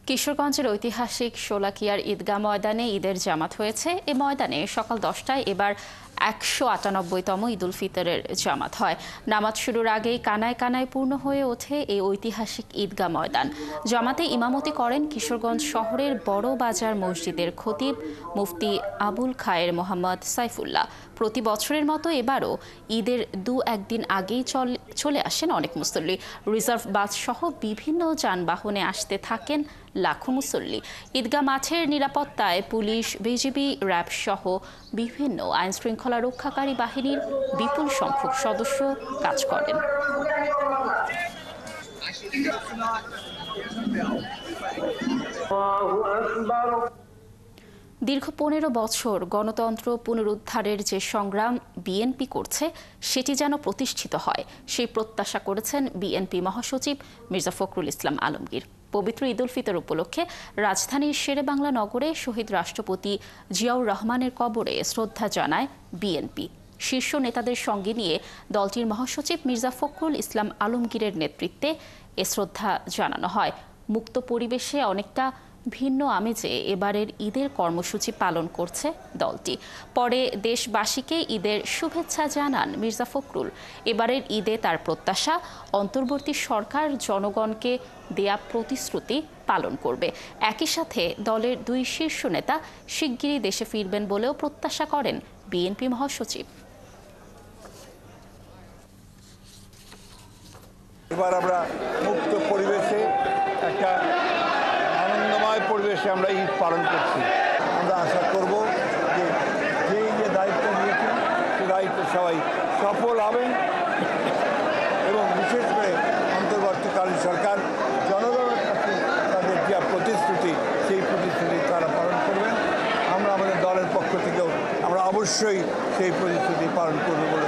কিশোরগঞ্জের ঐতিহাসিক শোলাকিয়ার ঈদগাহ ময়দানে ঈদের জামাত হয়েছে। এ ময়দানে সকাল 10টায় এবার 198তম ঈদ উল ফিতরের জামাত হয়। নামাজ শুরুর আগেই কানায় কানায় পূর্ণ হয়ে ওঠে এই ঐতিহাসিক ঈদগাহ ময়দান। জামাতে ইমামতি করেন কিশোরগঞ্জ শহরের বড় বাজার মসজিদের খতিব মুফতি আবুল খায়ের মোহাম্মদ সাইফুল্লাহ। প্রতি বছরের মতো এবারও ঈদের একদিন আগেই চলে আসেন অনেক মুসল্লি। রিজার্ভ বাস সহ বিভিন্ন যানবাহনে আসতে থাকেন লাখো মুসল্লি। ঈদগাহ মাঠের নিরাপত্তায় পুলিশ, বিজিবি, র্যাব সহ বিভিন্ন আইন শৃঙ্খলা রক্ষাকারী বাহিনীর বিপুল সংখ্যক সদস্য কাজ করেন। দীর্ঘ 15 বছর গণতন্ত্র পুনরুদ্ধারের যে সংগ্রাম বিএনপি করছে সেটি যেন প্রতিষ্ঠিত হয়, সেই প্রত্যাশা করেছেন বিএনপি মহাসচিব মির্জা ফখরুল ইসলাম আলমগীর। পবিত্র ঈদ উল ফিতর উপলক্ষে রাজধানীর শেরেবাংলা নগরে শহীদ রাষ্ট্রপতি জিয়াউর রহমানের কবরে শ্রদ্ধা জানায় বিএনপি। শীর্ষ নেতাদের সঙ্গে নিয়ে দলটির মহাসচিব মির্জা ফখরুল ইসলাম আলমগীরের নেতৃত্বে এ শ্রদ্ধা জানানো হয়। মুক্ত পরিবেশে অনেকটা ভিন্ন আমেজে এবারের ঈদের কর্মসূচি পালন করছে দলটি। পরে দেশবাসীকে ঈদের শুভেচ্ছা জানান মির্জা ফখরুল। এবারের ঈদে তার প্রত্যাশা, অন্তর্বর্তী সরকার জনগণকে দেয়া প্রতিশ্রুতি পালন করবে। একই সাথে দলের দুই শীর্ষ নেতা শিগগিরই দেশে ফিরবেন বলেও প্রত্যাশা করেন বিএনপি মহাসচিব। এবার আমরা মুক্ত পরিবেশে একটা আনন্দময় পরিবেশে আমরা ঈদ পালন করছি। আমরা আশা করব যে যে দায়িত্ব নিয়েছেন সে দায়িত্ব সবাই সফল হবেন এবং বিশেষ করে অন্তর্বর্তীকালীন সরকার জনগণের কাছে তাদের যে প্রতিশ্রুতি সেই প্রতিশ্রুতি তারা পালন করবেন। আমরা আমাদের দলের পক্ষ থেকেও আমরা অবশ্যই সেই প্রতিশ্রুতি পালন করব বলে